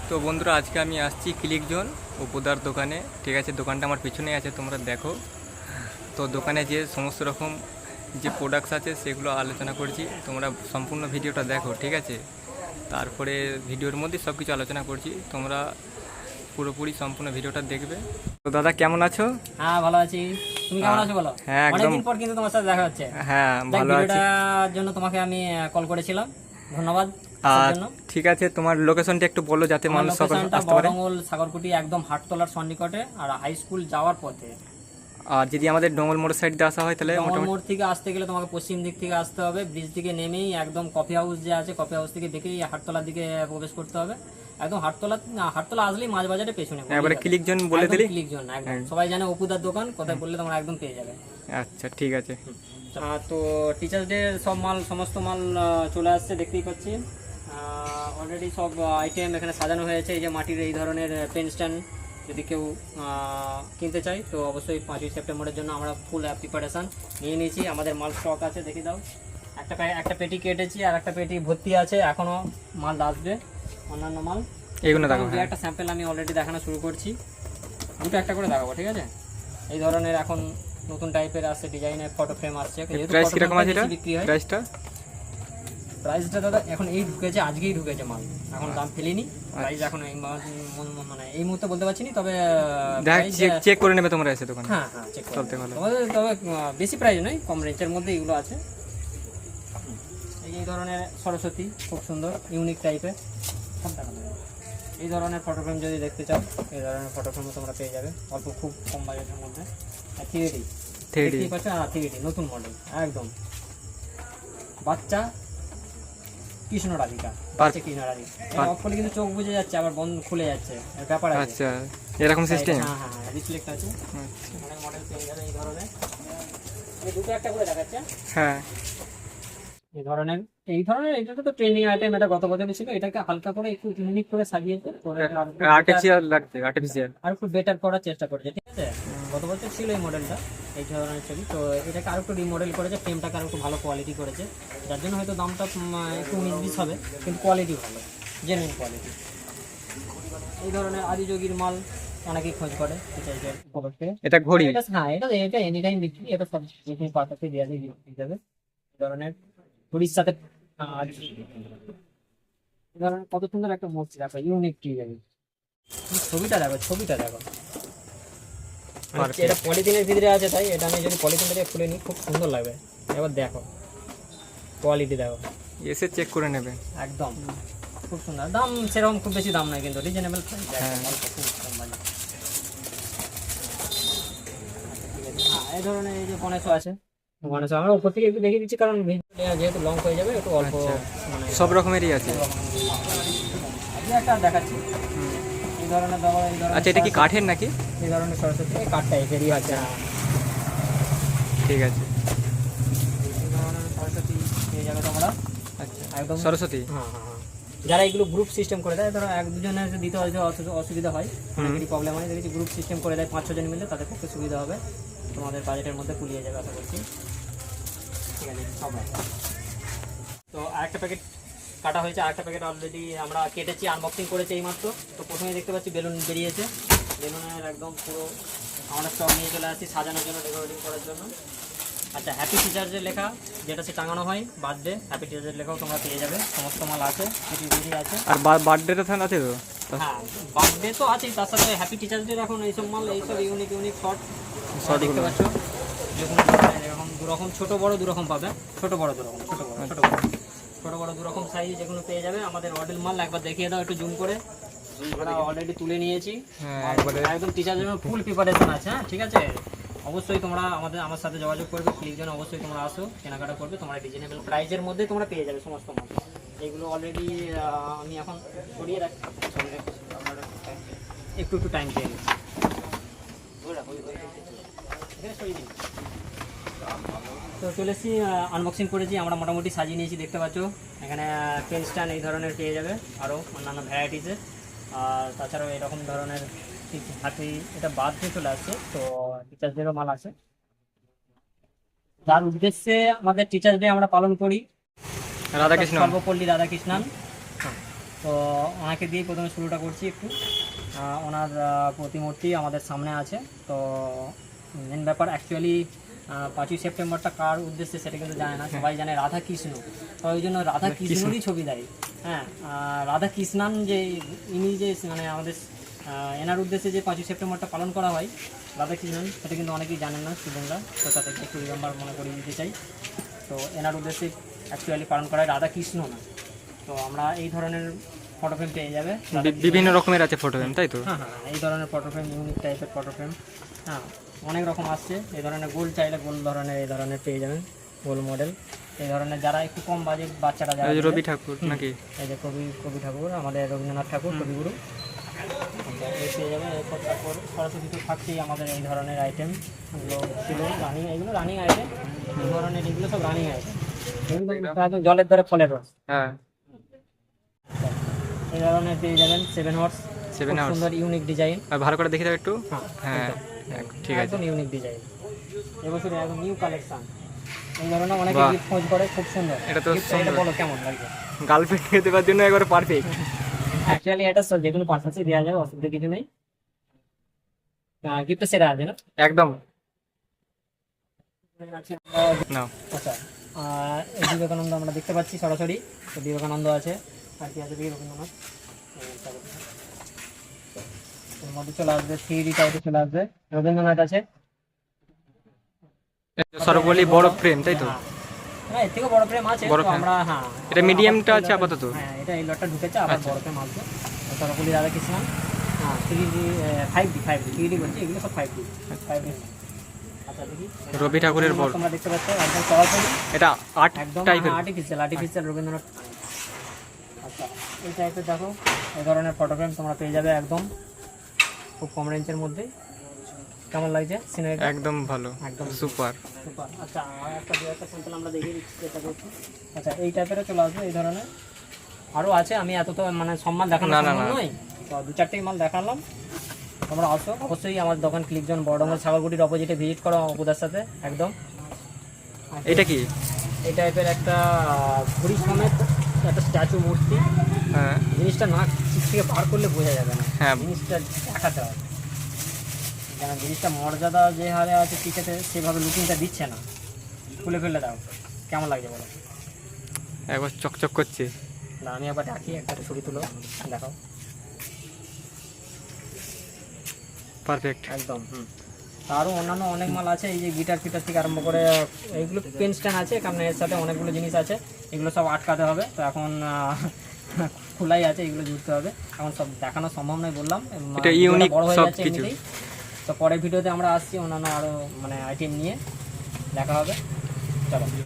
তো বন্ধুরা, আজকে আমি আসছি ক্লিক জোন উপদার দোকানে। ঠিক আছে, দোকানটা আমার পিছনেই আছে, তোমরা দেখো। তো দোকানে যে সমস্ত রকম যে প্রোডাক্টস আছে সেগুলো আলোচনা করছি, তোমরা সম্পূর্ণ ভিডিওটা দেখো। ঠিক আছে, তারপরে ভিডিওর মধ্যে সব কিছু আলোচনা করছি, তোমরা পুরোপুরি সম্পূর্ণ ভিডিওটা দেখবে। তো দাদা, কেমন আছো? হ্যাঁ, ভালো আছি। তুমি কেমন আছো বলো? হ্যাঁ, একদম। অনেকদিন পর কিন্তু তোমার সাথে দেখা হচ্ছে। হ্যাঁ, ভালো আছি। ভিডিওটার জন্য তোমাকে আমি কল করেছিলাম। ধন্যবাদ আসার জন্য। ঠিক আছে, তোমার লোকেশনটা একটু বলো যাতে আমার মানুষ সকলে লোকেশনটা আসতে পারে। বড়ঙ্গল সাগরকুটি, একদম হাটতলার সন্নিকটে আর হাই স্কুল যাওয়ার পথে। আর যদি আমাদের ডোঙ্গল মোড় সাইড দিয়ে আসা হয় তাহলে ডঙ্গল মোটামুটি মোড় থেকে আসতে গেলে তোমাকে পশ্চিম দিক থেকে আসতে হবে। ব্রিজ থেকে নেমেই একদম কফি হাউস যে আছে, কফি হাউস থেকে দেখেই হাটতলার দিকে প্রবেশ করতে হবে। একদম হাটতলা আসলেই মাছ বাজারের পেছনে একবারে ক্লিক জোন বলে দিলি। ক্লিক জোন একদম সবাই জানে, অপুদার দোকান কোথায় বললে তোমরা একদম পেয়ে যাবে। আচ্ছা, ঠিক আছে। তো টিচার্স ডে সমস্ত মাল চলে আসছে, দেখতেই পাচ্ছি। অলরেডি সব আইটেম এখানে সাজানো হয়েছে। এই যে মাটির এই ধরনের পেন স্ট্যান্ড যদি কেউ কিনতে চাই তো অবশ্যই 5ই সেপ্টেম্বরের জন্য আমরা ফুল প্রিপারেশান নিয়ে নিয়েছি। আমাদের মাল স্টক আছে, দেখে দাও। একটা পেটি কেটেছি আর একটা পেটি ভর্তি আছে, এখনও মাল আসবে অন্যান্য মাল। এইগুলো দেখো। একটা স্যাম্পেল আমি অলরেডি দেখানো শুরু করছি, দুটো একটা করে দেখাবো। ঠিক আছে, এই ধরনের এখন নতুন টাইপের আসছে, ডিজাইনের ফটো ফ্রেম আসছে। প্রাইস কিরকম আছে এটা? প্রাইসটা দাদা এখন এই ঢুকেছে, আজকেই ঢুকেছে মাল, এখন দাম ফেলিনি। প্রাইস এখন মানে এই মুহূর্তে বলতে পারছি না, তবে চেক করে নেবে তোমরা এসে দোকানে। হ্যাঁ হ্যাঁ, চেক চলতে ভালো। তবে বেশি প্রাইস নয়, কম রেঞ্জের মধ্যে এগুলো আছে। এই ধরনের সরস্বতী খুব সুন্দর ইউনিক টাইপের। এই ধরনের ফটো ফ্রেম যদি দেখতে চাও, এই ধরনের ফটো ফ্রেমও তোমরা পেয়ে যাবে অল্প খুব কম বাজেটের মধ্যে। 3D পাচ্ছ, 3D নতুন মডেল একদম। বাচ্চা কৃষ্ণ রাধিকা অফ করলে কিন্তু চোখ বুঝে যাচ্ছে, আবার বন্ধ খুলে যাচ্ছে, ব্যাপার আছে। আচ্ছা, এরকম সিস্টেম। হ্যাঁ হ্যাঁ, রিফ্লেক্ট আছে। অনেক মডেল পেয়ে যাবে এই ধরনের। আমি দুটো একটা করে দেখাচ্ছি। হ্যাঁ, এই ধরনের এটা তো ট্রেন্ডিং আইটেম, এটা গত বছর ছিল। এটাকে হালকা করে একটু ইউনিক করে সাজিয়েছে, আর্টিফিশিয়াল লাগছে, আর্টিফিশিয়াল আর একটু বেটার করার চেষ্টা করেছে। ঠিক আছে, গত বছর ছিল এই মডেলটা, এই ধরনের ছবি। তো এটাকে আরো একটু রিমডেল করেছে, ফ্রেমটাকে আরো একটু ভালো কোয়ালিটি করেছে, যার জন্য হয়তো দামটা একটু 19-20 হবে, কিন্তু কোয়ালিটি ভালো, জেনুইন কোয়ালিটি। এই ধরনের আদিযোগীর মাল অনেকেই খোঁজ করে। এটা ঘড়ি। হ্যাঁ, এটা এনি টাইম বিক্রি, এটা সব পারপাসে দেওয়া যাবে। এই ধরনের ঘড়ির সাথে এই ধরনের কত সুন্দর একটা মূর্তি দেখো, ইউনিক ডিজাইন। ছবিটা দেখো। এটা পলিথিনের ভিতরে আছে, তাই এটা আমি যদি পলিথিনটাকে খুলে নিই খুব সুন্দর লাগবে। এবার দেখো কোয়ালিটি, দেখো এসে চেক করে নেবে। একদম খুব সুন্দর। দাম সেরকম খুব বেশি দাম নয়, কিন্তু রিজনেবল প্রাইস। এই ধরনের এই যে গণেশও আছে। গণেশ আমরা উপর থেকে একটু দেখিয়ে দিচ্ছি, কারণ যেহেতু লং হয়ে যাবে, একটু অল্প মানে সব রকমেরই আছে। একটা দেখাচ্ছি এই ধরনের। আচ্ছা, এটা কি কাঠের নাকি? এই ধরনের সরস্বতী কাঠটা এদেরই আছে। ঠিক আছে, এই ধরনের সরস্বতী পেয়ে যাবে তোমরা। আচ্ছা, একদম সরস্বতী। হ্যাঁ হ্যাঁ হ্যাঁ, যারা এগুলো গ্রুপ সিস্টেম করে দেয়, ধরো এক দুজনের দিতে হয়তো অসুবিধা হয়, অনেকেরই প্রবলেম হয়, দেখেছি গ্রুপ সিস্টেম করে দেয় 5-6 জন মিলে, তাদের পক্ষে সুবিধা হবে। তোমাদের বাজেটের মধ্যে কুলিয়ে যাবে আশা করছি। ঠিক আছে, সব তো আরেকটা প্যাকেট কাটা হয়েছে, আরেকটা প্যাকেট অলরেডি আমরা কেটেছি, আনবক্সিং করেছি এইমাত্র। তো প্রথমে দেখতে পাচ্ছি বেলুন বেরিয়েছে, বেলুনের একদম পুরো আমরা স্টক নিয়ে চলে আসছি সাজানোর জন্য, ডেকোরেটিং করার জন্য। আচ্ছা, হ্যাপি টিচার্সের লেখা যেটা সে টাঙানো হয়, বার্থডে হ্যাপি টিচার্সের লেখাও তোমরা পেয়ে যাবে। সমস্ত মাল আছে, কিছু আছে। আর বার্থডেটা থান আছে তো? হ্যাঁ, বার্থডে তো আছেই, তার সাথে হ্যাপি টিচার্স ডে এখন এইসব মাল, এইসব ইউনিক শর্ট দেখতে পাচ্ছ। এরকম দুরকম, ছোট বড় দুরকম পাবে, ছোট বড় দুরকম সাইজ যেগুলো পেয়ে যাবে। আমাদের মডেল মাল একবার দেখিয়ে দাও একটু জুম করে। আমরা অলরেডি তুলে নিয়েছি, একদম টিচারের জন্য ফুল প্রিপারেশন আছে। হ্যাঁ, ঠিক আছে, অবশ্যই তোমরা আমার সাথে যোগাযোগ করবে, ক্লিকজন অবশ্যই তোমরা আসো, কেনাকাটা করবে, তোমরা রিজনেবল প্রাইসের মধ্যে তোমরা পেয়ে যাবে সমস্ত মাল। এইগুলো অলরেডি আমি এখন সরিয়ে রাখছি, একটু টাইম পেয়ে নিচ্ছি। তো চলে এসেছি, আনবক্সিং করেছি, আমরা মোটামুটি সাজিয়ে নিয়েছি, দেখতে পাচ্ছ। এখানে পেন স্ট্যান্ড এই ধরনের পেয়ে যাবে, আরও অন্যান্য ভ্যারাইটিসের। আর তাছাড়াও এরকম ধরনের হাতি, এটা বাদ দিয়ে চলে আসছে, তো টিচার্সদেরও মাল আছে। যার উদ্দেশ্যে আমাদের টিচার্স ডে আমরা পালন করি, রাধাকৃষ্ণ, সর্বপল্লী রাধাকৃষ্ণন। তো ওনাকে দিয়ে প্রথমে শুরুটা করছি একটু। ওনার প্রতিমূর্তি আমাদের সামনে আছে। তো মেন ব্যাপার অ্যাকচুয়ালি 5ই সেপ্টেম্বরটা কার উদ্দেশ্যে সেটা কিন্তু জানে না, সবাই জানে রাধা কৃষ্ণ। তো ওই জন্য রাধা কৃষ্ণরই ছবি দেয়। হ্যাঁ, রাধা কৃষ্ণান যে ইনি যে মানে আমাদের এনার উদ্দেশ্যে যে 5ই সেপ্টেম্বরটা পালন করা হয় রাধা কৃষ্ণন, সেটা কিন্তু অনেকেই জানেন না স্টুডেন্টরা। তো তাদেরকে একটু রিমেম্বার মনে করিয়ে দিতে চাই। তো এনার উদ্দেশ্যে অ্যাকচুয়ালি পালন করা হয়, রাধা কৃষ্ণ না। তো আমরা এই ধরনের ফটো ফ্রেম পেয়ে যাবে। বিভিন্ন রকমের আছে ফটো ফ্রেম, তাই তো? হ্যাঁ হ্যাঁ, এই ধরনের ফটো ফ্রেম, ইউনিক টাইপের ফটো ফ্রেম। হ্যাঁ, অনেক রকম আসছে। এই ধরনের গোল চাইলে গোল ধরনের এই ধরনের পেয়ে যাবেন, গোল মডেল। এই ধরনের যারা একটু কম বাজেট বাচ্চারা যারা, রবি ঠাকুর নাকি? এই যে কবি ঠাকুর, আমাদের রবীন্দ্রনাথ ঠাকুর কবিগুরু, এই পেয়ে যাবে। এরপর তারপর সরস্বতী তো থাকছেই আমাদের এই ধরনের আইটেম। এগুলো ছিল রানিং, এগুলো রানিং আইটেম। এই ধরনের এগুলো সব রানিং আইটেম। এগুলো জলের ধারে ফলের রস। হ্যাঁ, এই ধরনের পেয়ে যাবেন 7 হর্স, 7 hours। সুন্দর ইউনিক ডিজাইন। আর ভালো করে দেখে দাও একটু। হ্যাঁ, হ্যাঁ, ঠিক আছে। একদম ইউনিক ডিজাইন, এবছর একদম নিউ কালেকশন। এই ধরনের অনেকে গিফট খোঁজ করে, খুব সুন্দর। এটা তো Gift এটা বলো কেমন লাগছে? গার্লফ্রেন্ডকে দেওয়ার জন্য একবার পারফেক্ট। অ্যাকচুয়ালি এটা যে কোনো পারপাসে দেওয়া যাবে, অসুবিধা কিছু নেই। গিফটটা সেরা আছে না? একদম না। আচ্ছা, এই বিবেকানন্দ আমরা দেখতে পাচ্ছি সরাসরি। তো বিবেকানন্দ আছে, আর কি আছে রবীন্দ্রনাথ। এর মধ্যে চলে আসবে 3D টাইপের, চলে আসবে রবীন্দ্রনাথ আছে। সর্বপল্লী বড় ফ্রেম, তাই তো? হ্যাঁ, এর থেকে বড় ফ্রেম আছে। বড় তো frame। আমরা এটা মিডিয়ামটা আছে আপাতত। হ্যাঁ, এটা এই লটটা ঢুকেছে, আবার আচ্ছা। বড় ফ্রেম আসবে। সরপল্লী রাধাকৃষ্ণন। হ্যাঁ, 3D 5D 3D বলছি, এগুলো সব 5D। আচ্ছা, দেখি রবি ঠাকুরের বড়, তোমরা দেখতে পাচ্ছ একদম সরাসরি, এটা আর্ট একদম টাইপের। আর্টিফিশিয়াল রবীন্দ্রনাথ। আচ্ছা, এই টাইপের দেখো, এই ধরনের ফটো ফ্রেম তোমরা পেয়ে যাবে একদম খুব কম রেঞ্জের মধ্যে। কেমন লাগছে সিনারিটা? একদম ভালো, একদম সুপার। সুপার। আচ্ছা, আর একটা স্যাম্পল আমরা দেখিয়ে দিচ্ছি, চেষ্টা করছি। আচ্ছা, এই টাইপেরও চলে আসবে, এই ধরনের আরও আছে। আমি এত তো মানে সব মাল দেখানো না, সম্ভব নয়, তো 2-4টেই মাল দেখালাম। তোমরা আসো অবশ্যই, আমার দোকান ক্লিকজন বড়ডঙ্গর ছাগলগুটির অপোজিটে ভিজিট করো অপুদার সাথে একদম। এটা কি? এই টাইপের একটা ঘুড়ি সমেত একটা স্ট্যাচু মূর্তি। হ্যাঁ, জিনিসটা না ঠিক থেকে বার করলে বোঝা যাবে না, হ্যাঁ। জিনিসটা দেখাতে হবে। যেন জিনিসটা মর্যাদা যে হারে আছে টিকেতে, সেভাবে লুকিংটা দিচ্ছে না। খুলে ফেলে দাও, কেমন লাগছে বলো? একবার চকচক করছে। না, আমি আবার ডাকি, একটা ছবি তুলো, দেখাও। পারফেক্ট। একদম। আরও অন্যান্য অনেক মাল আছে, এই যে গিটার ফিটার থেকে আরম্ভ করে এইগুলো পেন স্ট্যান্ড আছে, কারণ এর সাথে অনেকগুলো জিনিস আছে। এগুলো সব আটকাতে হবে, তো এখন খোলাই আছে, এগুলো জুড়তে হবে। এখন সব দেখানো সম্ভব নয়, বললাম এটা ভিডিওটা ইউনিক বড় হয়ে সব যাচ্ছে কিছু। এমনিতেই। তো পরের ভিডিওতে আমরা আসছি অন্যান্য আরও মানে আইটেম নিয়ে, দেখা হবে। চলো।